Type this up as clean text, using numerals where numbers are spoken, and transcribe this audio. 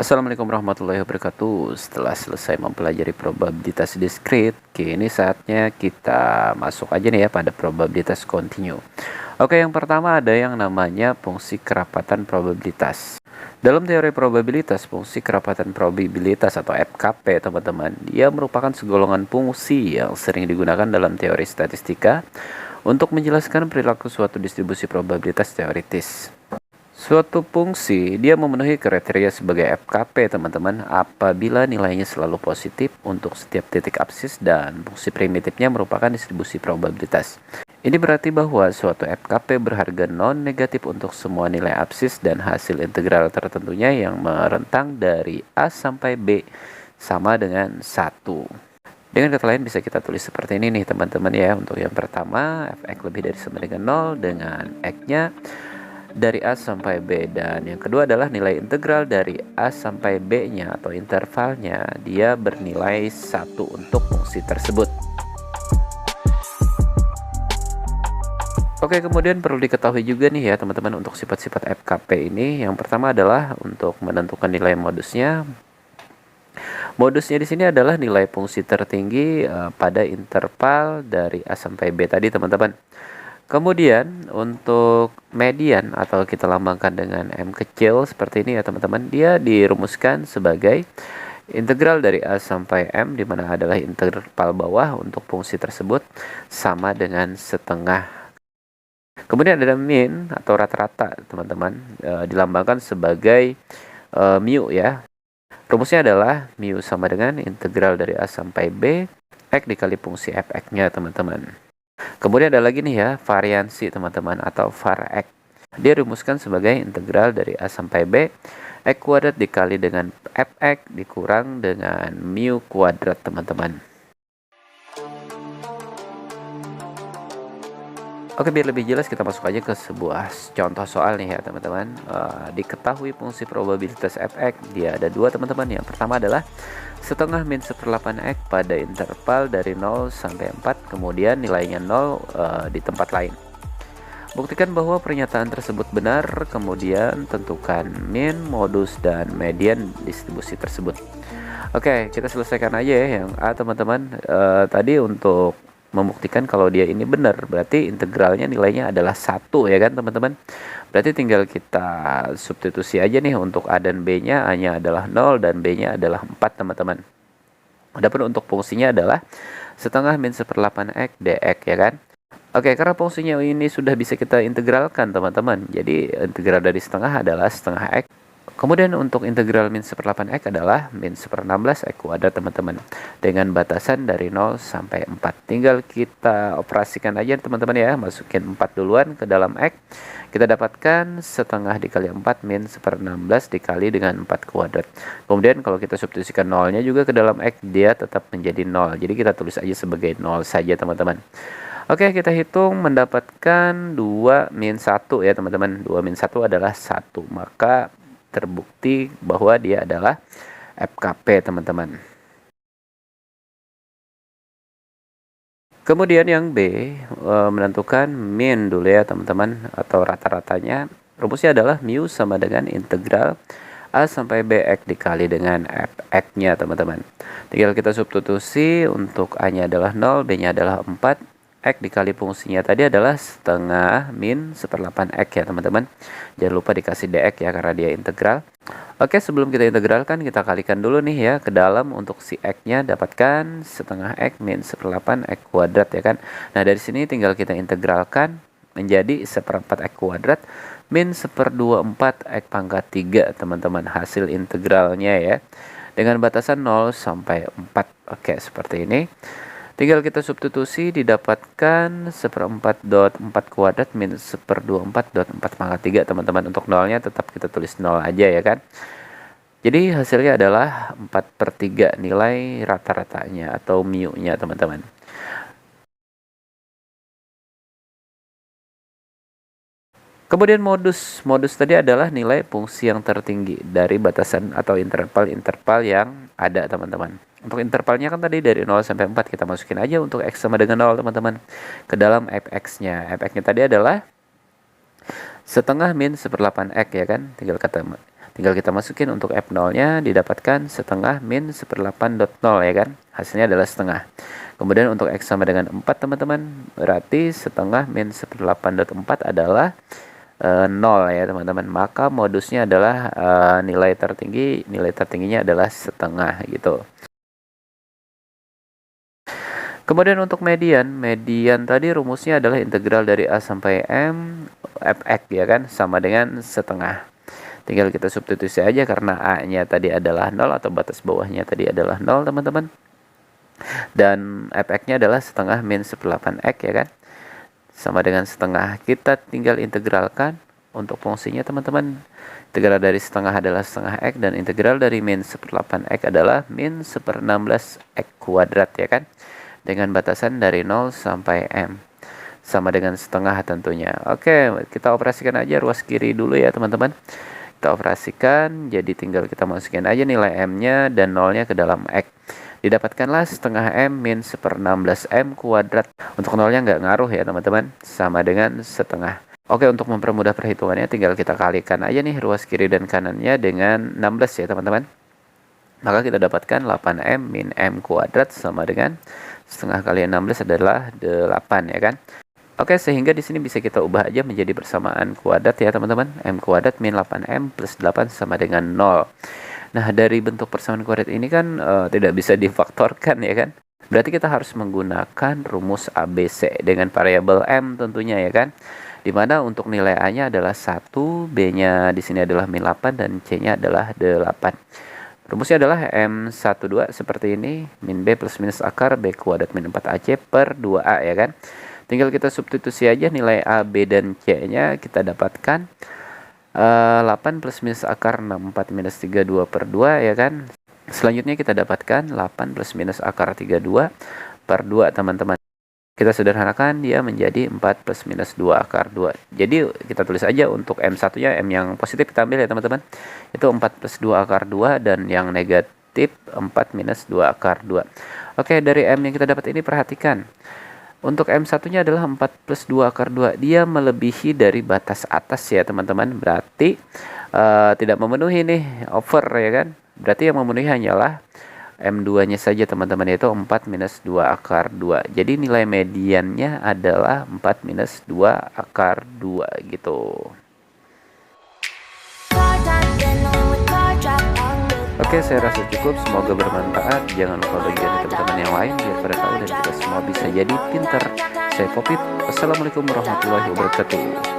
Assalamualaikum warahmatullahi wabarakatuh. Setelah selesai mempelajari probabilitas diskrit, kini saatnya kita masuk aja nih ya pada probabilitas kontinu. Oke, yang pertama ada yang namanya fungsi kerapatan probabilitas. Dalam teori probabilitas, fungsi kerapatan probabilitas atau FKP, teman-teman, dia merupakan segolongan fungsi yang sering digunakan dalam teori statistika untuk menjelaskan perilaku suatu distribusi probabilitas teoritis. Suatu fungsi dia memenuhi kriteria sebagai FKP, teman-teman, apabila nilainya selalu positif untuk setiap titik absis dan fungsi primitifnya merupakan distribusi probabilitas. Ini berarti bahwa suatu FKP berharga non-negatif untuk semua nilai absis dan hasil integral tertentunya yang merentang dari A sampai B sama dengan 1. Dengan kata lain bisa kita tulis seperti ini nih teman-teman ya. Untuk yang pertama, fx lebih dari sama dengan 0 dengan x-nya dari A sampai B, dan yang kedua adalah nilai integral dari A sampai B-nya atau intervalnya dia bernilai 1 untuk fungsi tersebut. Oke, kemudian perlu diketahui juga nih ya teman-teman untuk sifat-sifat FKP ini. Yang pertama adalah untuk menentukan nilai modusnya. Modusnya di sini adalah nilai fungsi tertinggi pada interval dari A sampai B tadi, teman-teman. Kemudian untuk median atau kita lambangkan dengan M kecil seperti ini ya teman-teman, dia dirumuskan sebagai integral dari A sampai M, di mana adalah interval bawah untuk fungsi tersebut sama dengan setengah. Kemudian ada min atau rata-rata teman-teman, dilambangkan sebagai mu ya. Rumusnya adalah mu sama dengan integral dari A sampai B x dikali fungsi fx-nya teman-teman. Kemudian ada lagi nih ya, variansi teman-teman atau var x. Dia rumuskan sebagai integral dari A sampai B x kuadrat dikali dengan fx dikurang dengan mu kuadrat teman-teman. Oke, biar lebih jelas kita masuk aja ke sebuah contoh soal nih ya teman-teman. Diketahui fungsi probabilitas fx, dia ada dua teman-teman. Yang pertama adalah setengah min 1/8 x pada interval dari 0 sampai 4, kemudian nilainya 0 di tempat lain. Buktikan bahwa pernyataan tersebut benar, kemudian tentukan min, modus, dan median distribusi tersebut. Oke, kita selesaikan aja ya yang A teman-teman. Tadi untuk membuktikan kalau dia ini benar, berarti integralnya nilainya adalah 1 ya kan teman-teman. Berarti tinggal kita substitusi aja nih untuk A dan B-nya. A-nya adalah 0 dan B-nya adalah 4 teman-teman. Adapun untuk fungsinya adalah setengah min 1/8 x dx ya kan. Oke, karena fungsinya ini sudah bisa kita integralkan teman-teman. Jadi integral dari setengah adalah setengah x. Kemudian untuk integral min 1/8 x adalah min 1/16 x kuadrat teman-teman, dengan batasan dari 0 sampai 4. Tinggal kita operasikan aja teman-teman ya, masukin 4 duluan ke dalam x. Kita dapatkan setengah dikali 4 min 1/16 dikali dengan 4 kuadrat. Kemudian kalau kita substitusikan nolnya juga ke dalam x, dia tetap menjadi 0. Jadi kita tulis aja sebagai 0 saja teman-teman. Oke, kita hitung mendapatkan 2 min 1 ya teman-teman. 2 min 1 adalah 1. Maka terbukti bahwa dia adalah FKP teman-teman. Kemudian yang B, menentukan min dulu ya teman-teman, atau rata-ratanya. Rumusnya adalah mu sama dengan integral A sampai Bx dikali dengan fx-nya teman-teman. Tinggal kita substitusi, untuk A-nya adalah 0, B-nya adalah 4. X dikali fungsinya tadi adalah setengah min 1/8 x ya teman-teman. Jangan lupa dikasih dx ya karena dia integral. Oke, sebelum kita integralkan, kita kalikan dulu nih ya ke dalam. Untuk si x-nya dapatkan setengah x min 1/8 x kuadrat ya kan. Nah, dari sini tinggal kita integralkan menjadi 1/4 x kuadrat min 1/24 x pangkat 3 teman-teman, hasil integralnya ya. Dengan batasan 0 sampai 4. Oke, seperti ini. Tinggal kita substitusi, didapatkan 1/4 kuadrat min 1/24 pangkat 3 teman-teman. Untuk nolnya tetap kita tulis 0 aja ya kan. Jadi hasilnya adalah 4/3 nilai rata-ratanya atau mu-nya teman-teman. Kemudian modus. Modus tadi adalah nilai fungsi yang tertinggi dari batasan atau interval-interval yang ada teman-teman. Untuk intervalnya kan tadi dari 0 sampai 4, kita masukin aja untuk x sama dengan 0 teman-teman ke dalam fx-nya. Fx-nya tadi adalah setengah min 1/8 x ya kan. Tinggal kita masukin untuk F0 nya didapatkan setengah min 1/8.0 ya kan, hasilnya adalah setengah. Kemudian untuk X sama dengan 4 teman-teman, berarti setengah min 1/8.4 adalah 0 ya teman-teman. Maka modusnya adalah nilai tertingginya adalah setengah gitu. Kemudian untuk median tadi rumusnya adalah integral dari A sampai M fx ya kan, sama dengan setengah. Tinggal kita substitusi aja karena A-nya tadi adalah 0 atau batas bawahnya tadi adalah 0 teman-teman. Dan fx-nya adalah setengah min 1/8x ya kan, sama dengan setengah. Kita tinggal integralkan untuk fungsinya teman-teman. Integral dari setengah adalah setengah x, dan integral dari min 1/8x adalah min 1/16x kuadrat ya kan, dengan batasan dari 0 sampai M, sama dengan setengah tentunya. Oke, kita operasikan aja ruas kiri dulu ya teman-teman. Kita operasikan, jadi tinggal kita masukin aja nilai M-nya dan 0-nya ke dalam X. Didapatkanlah setengah M min 1/16M kuadrat. Untuk 0-nya nggak ngaruh ya teman-teman, sama dengan setengah. Oke, untuk mempermudah perhitungannya tinggal kita kalikan aja nih ruas kiri dan kanannya dengan 16 ya teman-teman. Maka kita dapatkan 8M min M kuadrat sama dengan setengah kali 16 adalah 8 ya kan. Oke, sehingga di sini bisa kita ubah aja menjadi persamaan kuadrat ya teman-teman. M kuadrat min 8M plus 8 sama dengan 0. Nah, dari bentuk persamaan kuadrat ini kan tidak bisa difaktorkan ya kan. Berarti kita harus menggunakan rumus ABC dengan variabel M tentunya ya kan. Dimana untuk nilai A-nya adalah 1, B-nya di sini adalah min 8, dan C-nya adalah 8. Rumusnya adalah M12 seperti ini, min B plus minus akar B kuadrat min 4AC per 2A ya kan. Tinggal kita substitusi aja nilai A, B, dan C-nya, kita dapatkan 8 plus minus akar 6, 4 minus 3, 2 per 2 ya kan. Selanjutnya kita dapatkan 8 plus minus akar 32 per 2 teman-teman. Kita sederhanakan dia menjadi 4 plus minus 2 akar 2. Jadi kita tulis aja untuk M1 nya, M yang positif kita ambil ya teman-teman. Itu 4 plus 2 akar 2, dan yang negatif 4 minus 2 akar 2. Oke, dari M yang kita dapat ini perhatikan. Untuk M1 nya adalah 4 plus 2 akar 2. Dia melebihi dari batas atas ya teman-teman. Berarti tidak memenuhi nih, over ya kan. Berarti yang memenuhi hanyalah M2-nya saja teman-teman, yaitu 4 minus 2 akar 2. Jadi nilai mediannya adalah 4 minus 2 akar 2 gitu. Oke, saya rasa cukup. Semoga bermanfaat. Jangan lupa bagikan ke teman-teman yang lain biar pada tahu dan kita semua bisa jadi pintar. Saya Popit. Assalamualaikum warahmatullahi wabarakatuh.